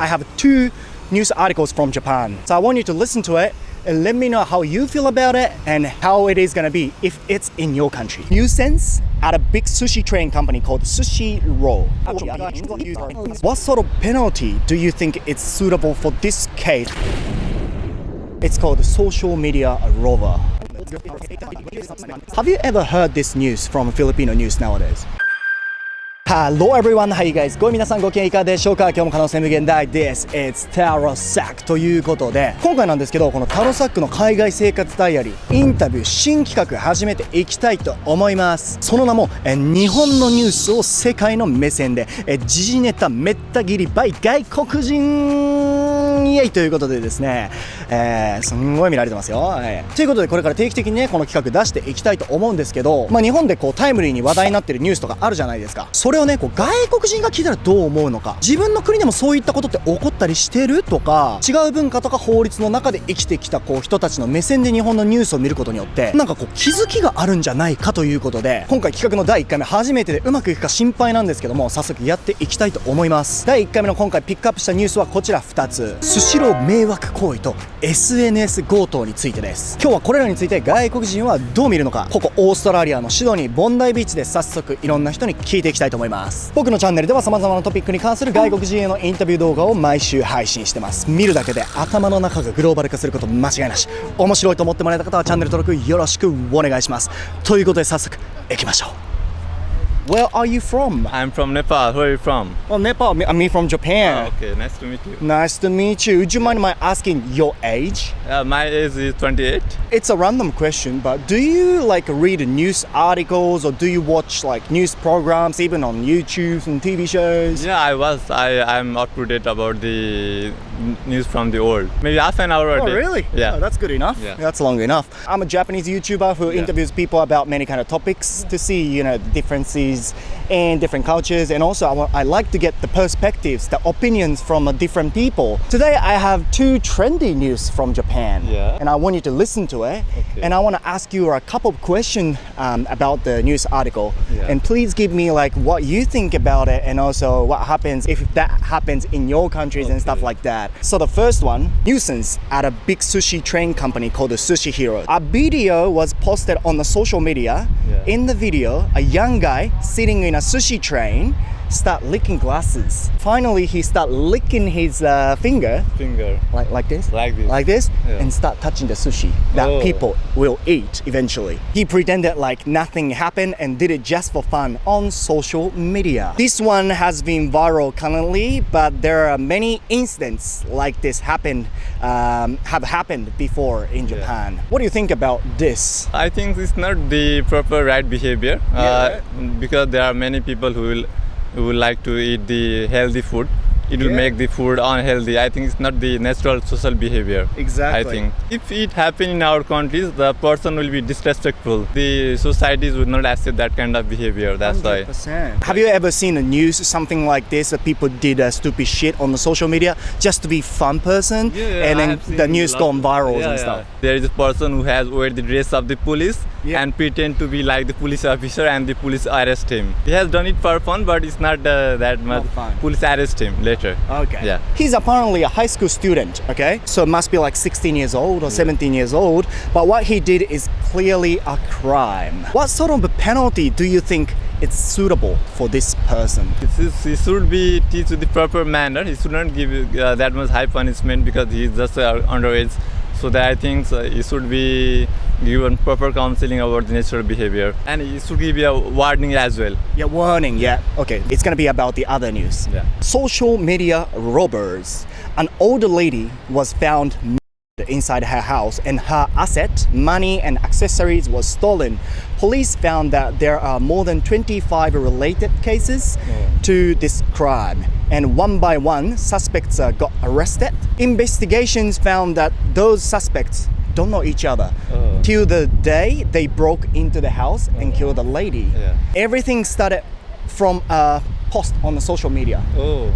I have 2 news articles from Japan. So I want you to listen to it and let me know how you feel about it and how it is going to be if it's in your country. Nuisance at a big sushi train company called Sushiro. What sort of penalty do you think is suitable for this case? It's called social media rover. Have you ever heard this news from Filipino news nowadays? Hello everyone, how you guys? 皆さんご機嫌いかがでしょうか？今日も可能性無限大です。It's タロサックということで、今回なんですけど、このタロサックの海外生活ダイアリーインタビュー新企画始めていきたいと思います。その名も日本のニュースを世界の目線で時事ネタめった切り by 外国人イエイということでですね、すんごい見られてますよ。ということでこれから定期的にねこの企画出していきたいと思うんですけど、日本でこうタイムリーに話題になってるニュースとかあるじゃないですか。それをねこう外国人が聞いたらどう思うのか、自分の国でもそういったことって起こったりしてるとか、違う文化とか法律の中で生きてきたこう人たちの目線で日本のニュースを見ることによってなんかこう気づきがあるんじゃないかということで、今回企画の第1回目初めてでうまくいくか心配なんですけども、早速やっていきたいと思います。第1回目の今回ピックアップしたニュースはこちら2つ、スシロー迷惑行為と SNS 強盗についてです。今日はこれらについて外国人はどう見るのか、ここオーストラリアのシドニーボンダイビーチで早速いろんな人に聞いていきたいと思います。僕のチャンネルでは様々なトピックに関する外国人へのインタビュー動画を毎週配信してます。見るだけで頭の中がグローバル化すること間違いなし。面白いと思ってもらえた方はチャンネル登録よろしくお願いします。ということで早速行きましょう。Where are you from? I'm from Nepal. Where are you from? Well, Nepal. Me from Japan. Oh, okay, nice to meet you. Nice to meet you. Would you mind my asking your age? My age is 28. It's a random question, but do you like read news articles or do you watch like news programs even on YouTube and TV shows? Yeah, I'm up to date about the news from the world. Maybe half an hour a day. Oh, really? Yeah. Oh, that's good enough. Yeah. That's long enough. I'm a Japanese YouTuber who interviews people about many kind of topics to see, you know, differences in different cultures, and also I like to get the perspectives, the opinions from different people. Today I have 2 trendy news from Japan, and I want you to listen to it. Okay. And I want to ask you a couple of questions about the news article, and please give me like what you think about it, and also what happens if that happens in your countries and stuff like that. So the first one, nuisance at a big sushi train company called the Sushiro. A video was posted on the social media. In the video, a young guy sitting in a sushi train start licking glasses. Finally, he start licking his finger like this, and start touching the sushi that people will eat eventually. He pretended like nothing happened and did it just for fun on social media. This one has been viral currently, but there are many incidents like this have happened before in Japan. What do you think about this? I think it's not the proper right behavior because there are many people who will like to eat the healthy food. It will make the food unhealthy. I think it's not the natural social behavior. Exactly. I think if it happen in our countries, the person will be disrespectful. The societies would not accept that kind of behavior. That's 100%. why. Have you ever seen a news something like this that people did stupid shit on the social media just to be fun person, and then the news gone viral and stuff? There is a person who has wear the dress of the police and pretend to be like the police officer, and the police arrest him. He has done it for fun, but it's not that much. Police arrest him later. Okay. Yeah. He's apparently a high school student, okay? So must be like 16 years old or 17 years old. But what he did is clearly a crime. What sort of a penalty do you think it's suitable for this person? He should be teach with the proper manner. He should not give that much high punishment because he is just underage. So that I think he should be given proper counseling about the natural behavior, and he should give you a warning as well. Yeah, warning, yeah. Okay, it's gonna be about the other news. Social media robbers. An older lady was found inside her house and her asset, money and accessories was stolen. Police found that there are more than 25 related cases to this crime, and one by one suspects got arrested. Investigations found that those suspects don't know each other till the day they broke into the house and killed the lady. Everything started from a post on the social media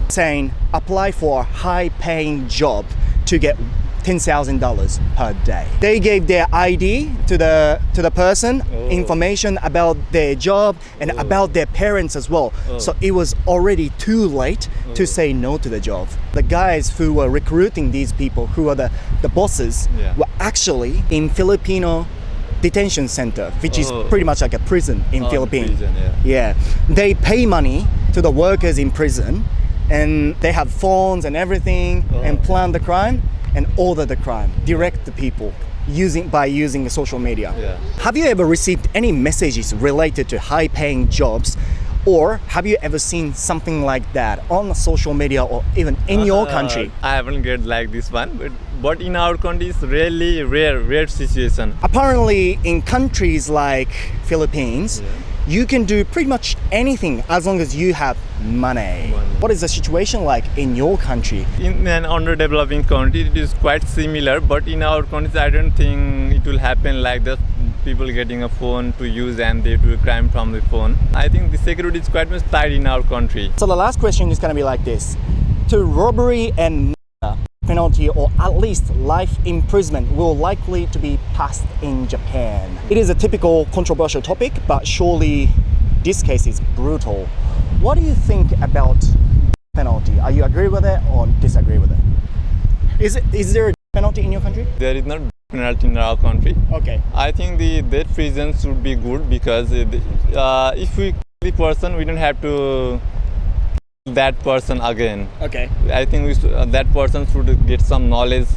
saying apply for a high paying job to get $10,000 per day. They gave their ID to the person, information about their job and about their parents as well. So it was already too late to say no to the job. The guys who were recruiting these people, who are the bosses, were actually in Filipino detention center, which is pretty much like a prison in Philippines. Prison, Yeah, they pay money to the workers in prison, and they have phones and everything, and plan the crime and order the crime, direct the people by using the social media. Yeah. Have you ever received any messages related to high-paying jobs, or have you ever seen something like that on social media or even in your country? I haven't get like this one, but in our country it's really rare situation. Apparently, in countries like Philippines, you can do pretty much anything as long as you have money. What is the situation like in your country? In an underdeveloping country, it is quite similar, but in our country, I don't think it will happen like that. People getting a phone to use and they do a crime from the phone. I think the security is quite much tight in our country. So the last question is going to be like this. To robbery and murder, penalty or at least life imprisonment will likely to be passed in Japan. It is a typical controversial topic, but surely this case is brutal. What do you think about penalty? Are you agree with it or disagree with it? Is there a penalty in your country? There is not penalty in our country. Okay. I think the death prison should be good because if we kill the person, we don't have to kill that person again. Okay. I think that person should get some knowledge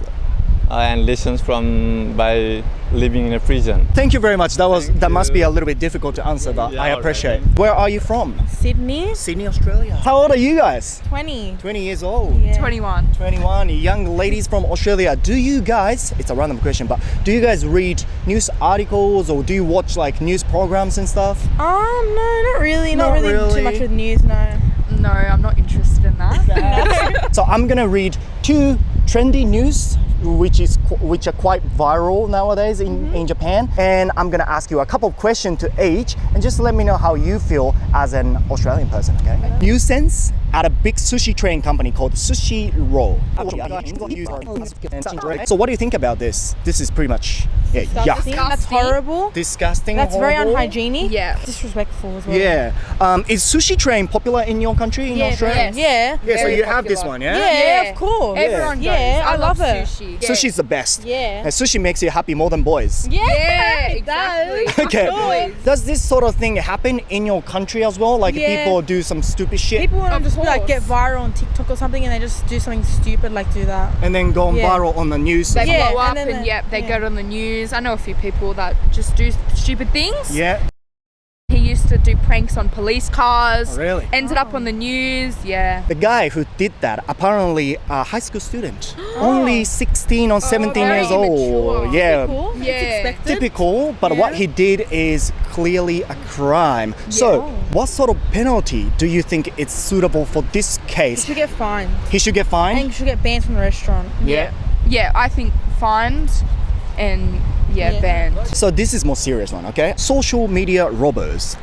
and lessons by living in a prison. Thank you very much. That must be a little bit difficult to answer, but Yeah, I all appreciate. right. Where are you from? Sydney? Sydney, Australia. How old are you guys? 20. 20 years old. Yeah. 21. 21 young ladies from Australia. Do you guys, it's a random question, but do you guys read news articles or do you watch like news programs and stuff? No, not really. Not Not really really. too much with news, no. No, I'm not interested in that. So I'm gonna read two trendy news which are quite viral nowadays in Japan, and I'm gonna ask you a couple of questions to each and just let me know how you feel as an Australian person, okay? New sense at a big sushi train company called Sushi Roll. So what do you think about this? This is pretty much yuck. That's horrible. Disgusting. That's very horrible. unhygienic. Yeah. Disrespectful as well. Yeah. Is sushi train popular in your country, in Australia? yes. Yeah. Yeah, so Very you have this popular. one, Yeah, yeah? of course. Everyone Yeah, goes. I love it. Sushi. Yeah. Sushi's the best. Yeah. And sushi makes you happy more than boys. Yeah, it exactly. does. Okay. Boys. Does this sort of thing happen in your country as well? Like Yeah. people do some stupid shit People want Of to just like course. get viral on TikTok or something and they just do something stupid like do that. and then go Yeah. viral on the news. They Yeah, blow up and then and they yeah. go on the news. I know a few people that just do stupid things. Yeah. He used to do pranks on police cars. Oh, really? Ended up on the news. Yeah. The guy who did that, apparently a high school student, only 16 or 17 very years old. immature. Yeah. Cool. Yeah. It's expected. Typical, but Yeah. what he did is clearly a crime. So, what sort of penalty do you think is suitable for this You case? should get fined. He should get And fined? you should get banned from the restaurant. Yeah. Yeah, I think fined and Yeah. banned. So this is more serious one, okay? Social media robbers.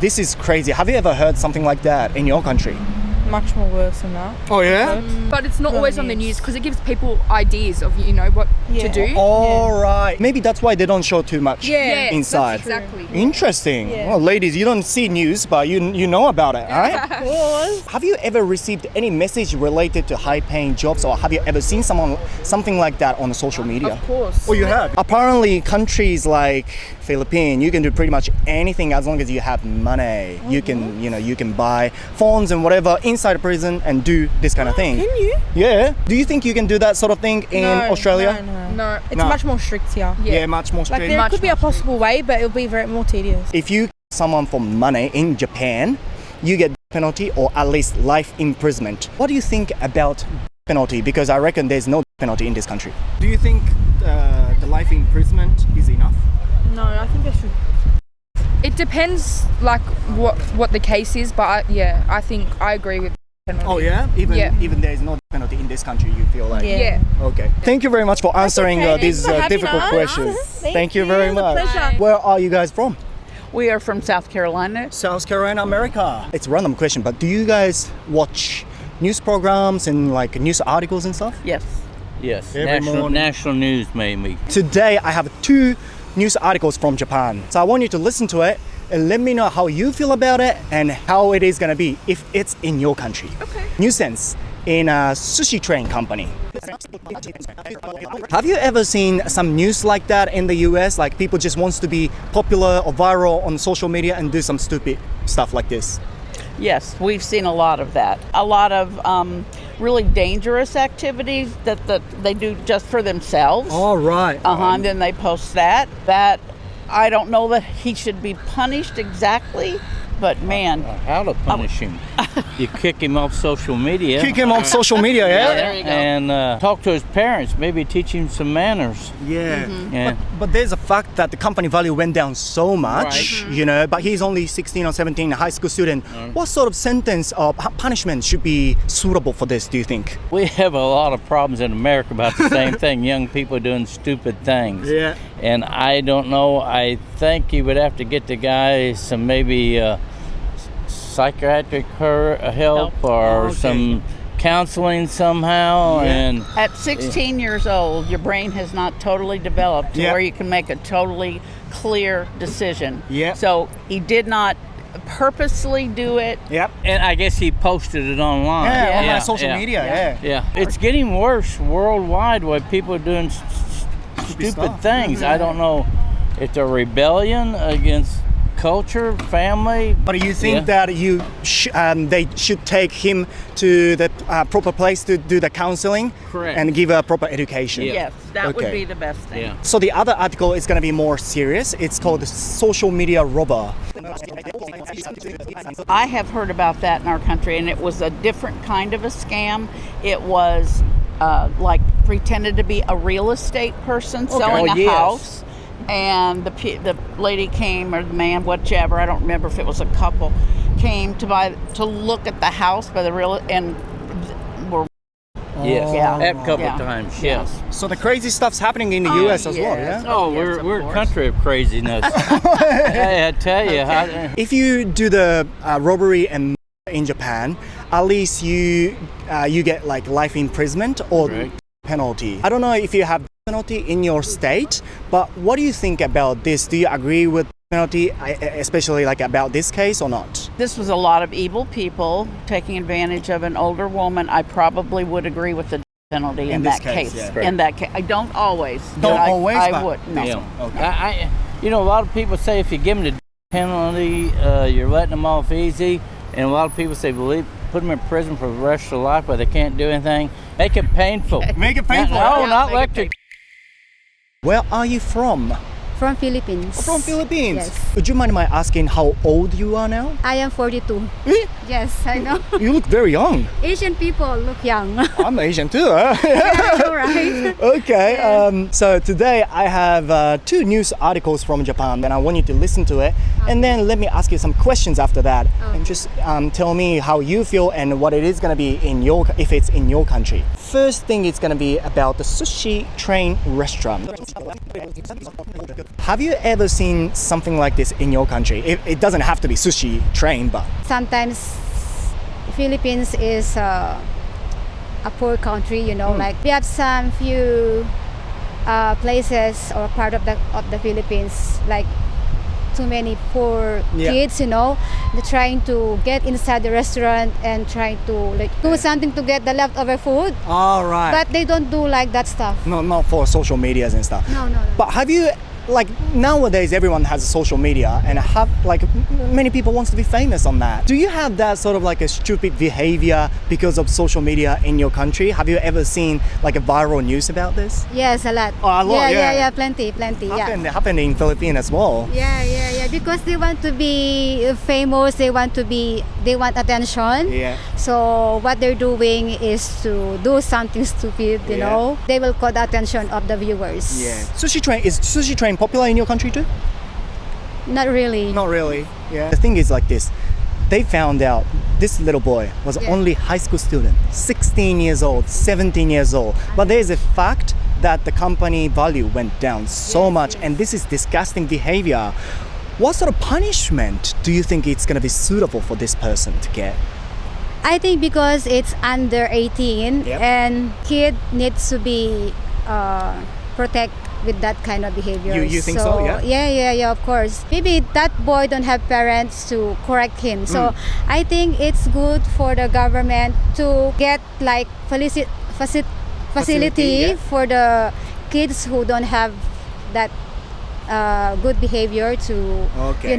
This is crazy. Have you ever heard something like that in your country? Much more worse than that. Oh yeah? But it's not Well, always on the news. news because it gives people ideas of what Yeah. to do. All right. Maybe that's why they don't show too much Yeah. inside. That's exactly. Interesting. Yeah. Well, ladies, you don't see news, but you know about it, right? Of course. Have you ever received any message related to high-paying jobs, or have you ever seen something like that on the social media? Of course. Oh, you have. Apparently, countries like Philippines, you can do pretty much anything as long as you have money. You can, you can buy phones and whatever inside a prison and do this kind of thing. Can you? Yeah. Do you think you can do that sort of thing in No, Australia? No. No. It's No. much more strict here. Yeah, much more Like strict. there Much could be a more possible way, but it'll be very more tedious. If you kill someone for money in Japan, you get penalty or at least life imprisonment. What do you think about penalty? Because I reckon there's no penalty in this country. Do you think the life imprisonment is enough? No, I think they should. It depends, like what the case is, but I think I agree with. Penalty. Oh yeah? Yeah. Even there is no penalty in this country, you feel like? Yeah. Yeah. Okay. Thank you very much for answering okay. these Thanks for having difficult us. questions. Thank you very It was a much. pleasure. Where are you guys from? We are from South Carolina. South Carolina, America. It's a random question, but do you guys watch news programs and like news articles and stuff? Yes. Yes, Every morning. national news maybe. Today I have 2 news articles from Japan. So I want you to listen to it and let me know how you feel about it and how it is going to be if it's in your country. Okay. New sense in a sushi train company. Have you ever seen some news like that in the US? Like people just wants to be popular or viral on social media and do some stupid stuff like this? Yes, we've seen a lot of that. A lot of really dangerous activities that they do just for themselves. All right. And then they post that. That I don't know that he should be punished exactly, but man. How to punish him? You kick him off social media. Kick him off social media, yeah? There you go. And talk to his parents. Maybe teach him some manners. Yeah. Yeah. But there's a fact that the company value went down so much, Right. you know, but he's only 16 or 17, a high school student. What sort of sentence or punishment should be suitable for this, do you think? We have a lot of problems in America about the same thing. Young people doing stupid things. Yeah. And I don't know. I think you would have to get the guy some maybe psychiatric help or Okay. some counseling somehow. Yeah. And At 16 years old, your brain has not totally developed to Yeah. where you can make a totally clear decision. Yeah. So he did not purposely do it. Yep. and I guess he posted it online. Yeah, on Yeah, my social media, yeah. Yeah, it's getting worse worldwide where people are doing stupid stuff. things. I don't know if they're rebellion against culture, family. But you think Yeah. that they should take him to the proper place to do the counseling? Correct. And give a proper education? Yeah. Yes, that would Okay. be the best thing. Yeah. So the other article is going to be more serious. It's called Social Media Robber. I have heard about that in our country, and it was a different kind of a scam. It was like pretended to be a real estate person selling Oh, a yes. house, and the lady came, or the man, whichever, I don't remember if it was a couple, came to look at the house by the real and were Yes, Yeah. a couple Yeah. times. Yeah. Yes. So the crazy stuff's happening in the US as well, yes. yeah? Oh, yes, of we're a course. country of craziness. Hey, I tell you, If you do the robbery and in Japan, at least you get like life imprisonment or Right. penalty. I don't know if you have penalty in your state, but what do you think about this? Do you agree with penalty, especially like about this case or not? This was a lot of evil people taking advantage of an older woman. I probably would agree with the penalty in this that case, case. yeah. In that case, I don't always. Don't but always, I but- would. No. yeah. Okay. You know, a lot of people say if you give them the penalty, you're letting them off easy. And a lot of people say, put them in prison for the rest of their life where they can't do anything. Make it painful. Make it painful. No, Yeah, not make it electric. Where are you from? From Philippines. From Philippines. Yes. Would you mind my asking how old you are now? I am 42. Eh? Yes, I know. You look very young. Asian people look young. I'm Asian too. Huh? I know, right? Okay, so today I have 2 news articles from Japan and I want you to listen to it and then let me ask you some questions after that and just tell me how you feel and what it is going to be if it's in your country. First thing is going to be about the sushi train restaurant. Have you ever seen something like this in your country? It doesn't have to be sushi train, but Sometimes Philippines is a poor country, you know, like we have some few places or part of the Philippines, like too many poor Yeah. kids, you know, they're trying to get inside the restaurant and trying to like do something to get the leftover food, all right. but they don't do like that stuff. No, not for social medias and stuff. No. But have you, like nowadays everyone has social media and many people wants to be famous on that. Do you have that sort of like a stupid behavior because of social media in your country? Have you ever seen like a viral news about this? Yes, a lot. Oh, a lot, yeah. Yeah, plenty, yeah. Happened in Philippines as well. Yeah. Because they want to be famous, they want attention. Yeah. So what they're doing is to do something stupid, you Yeah. know. They will call the attention of the viewers. Yeah. Is sushi train popular in your country too? Not really. Not really. Yeah. The thing is like this. They found out this little boy was Yeah. only high school student, 16 years old, 17 years old. But there is a fact that the company value went down so much and this is disgusting behavior. What sort of punishment do you think it's going to be suitable for this person to get? I think because it's under 18 Yep. and kid needs to be protect with that kind of behavior. You think so? Yeah? Yeah, of course. Maybe that boy don't have parents to correct him. So I think it's good for the government to get like facility yeah. for the kids who don't have that good behavior to Okay.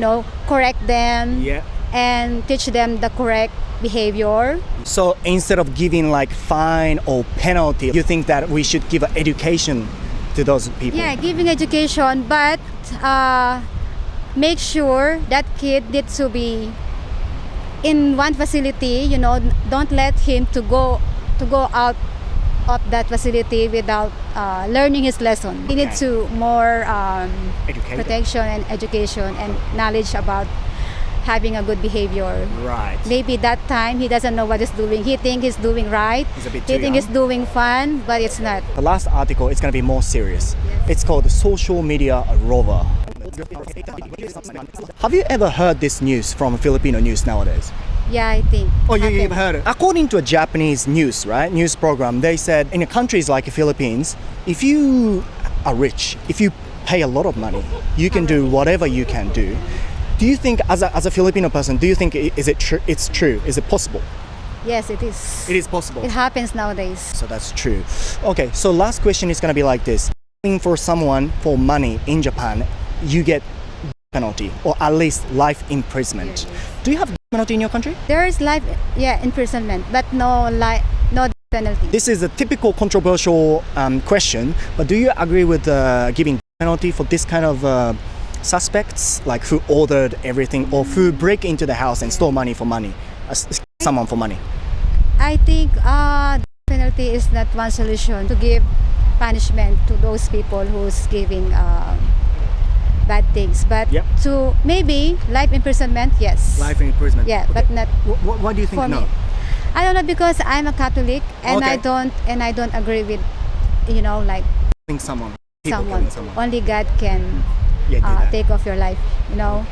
correct them Yeah. and teach them the correct behavior. So instead of giving like fine or penalty, you think that we should give an education to those people? Yeah, giving education, but make sure that kid needs to be in one facility. Don't let him to go out of that facility without learning his lesson. He needs to more Educated. protection and education and knowledge about having a good behavior. Right. Maybe that time he doesn't know what he's doing. He thinks he's doing right. He's a bit He too thinks he's young. doing fun, but it's not. The last article is going to be more serious. Yes. It's called the social media rover. Have you ever heard this news from Filipino news nowadays? Yeah, I think. Oh, you've happened. heard it. According to a Japanese news, right, news program, they said in countries like Philippines, if you are rich, if you pay a lot of money, you can do whatever you can do. Do you think, as a Filipino person, do you think it's true? Is it possible? Yes, it is. It is possible. It happens nowadays. So that's true. Okay, so last question is going to be like this. Paying for someone for money in Japan, you get penalty or at least life imprisonment. Do you have penalty in your country? There is life, imprisonment, but no penalty. This is a typical controversial question, but do you agree with giving penalty for this kind of suspects, like who ordered everything or who break into the house and stole money for money, someone for money? I think penalty is not one solution to give punishment to those people who's giving bad things, but Yep. to maybe life imprisonment, yes. Life imprisonment. Yeah, Okay. but not Why do you think for no? me. I don't know, because I'm a Catholic and Okay. I don't agree with like Think someone. People someone. killing someone. Only God can Yeah, do that. take off your life.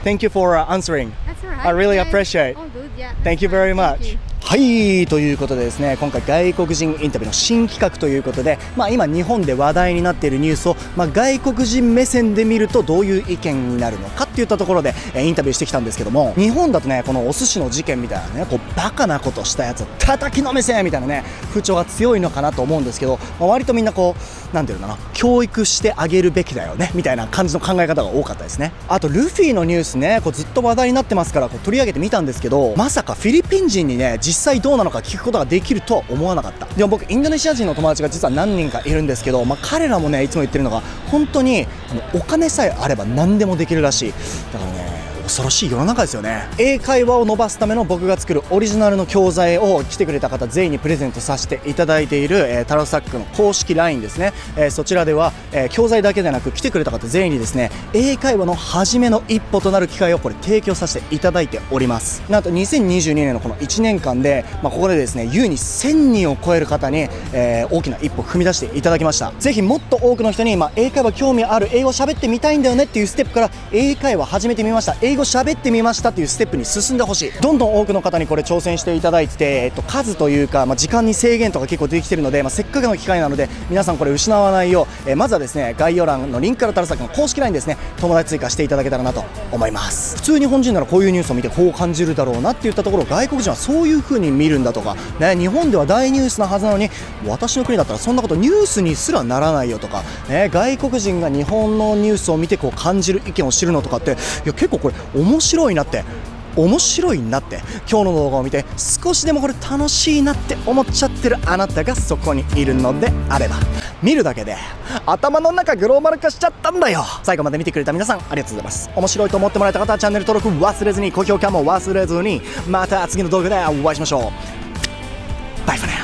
Thank you for answering. That's alright. I really appreciate. All good, yeah. Thank you very much. はい、ということでですね、今回外国人インタビューの新企画ということで、今日本で話題になっているニュースを、外国人目線で見るとどういう意見になるのかっていったところで、インタビューしてきたんですけども、日本だとね、このお寿司の事件みたいなね、バカなことしたやつを叩きのめせみたいなね、風潮が強いのかなと思うんですけど、割とみんななんていうのかな、教育してあげるべきだよねみたいな感じの考え方が多かったですね。あとルフィのニュースね、ずっと話題になってますから取り上げてみたんですけど、まさかフィリピン人にね、実際どうなのか聞くことができるとは思わなかった。でも僕インドネシア人の友達が実は何人かいるんですけど、彼らもねいつも言ってるのが、本当にお金さえあれば何でもできるらしい。だからね、恐ろしい世の中ですよね。英会話を伸ばすための僕が作るオリジナルの教材を来てくれた方全員にプレゼントさせていただいている、タロサックの公式 LINE ですね、そちらでは、教材だけでなく来てくれた方全員にですね、英会話の初めの一歩となる機会を提供させていただいております。なんと2022年のこの1年間で、ここでですね優に1000人を超える方に、大きな一歩踏み出していただきました。ぜひもっと多くの人に、英会話興味ある、英語喋ってみたいんだよねっていうステップから、英会話始めてみました、英語喋ってみましたっていうステップに進んでほしい。どんどん多くの方にこれ挑戦していただいて、数というか、時間に制限とか結構出てきてるので、せっかくの機会なので皆さんこれ失わないよう、まずはですね概要欄のリンクからタロサックの公式 LINE ですね、友達追加していただけたらなと思います。普通日本人ならこういうニュースを見てこう感じるだろうなっていったところを、外国人はそういう風に見るんだとか、日本では大ニュースなはずなのに私の国だったらそんなことニュースにすらならないよとか、外国人が日本のニュースを見て感じる意見を知るのとかって、結構これ面白いなって、今日の動画を見て少しでもこれ楽しいなって思っちゃってるあなたがそこにいるのであれば、見るだけで頭の中グローバル化しちゃったんだよ。最後まで見てくれた皆さんありがとうございます。面白いと思ってもらえた方はチャンネル登録忘れずに、高評価も忘れずに、また次の動画でお会いしましょう。バイバイ。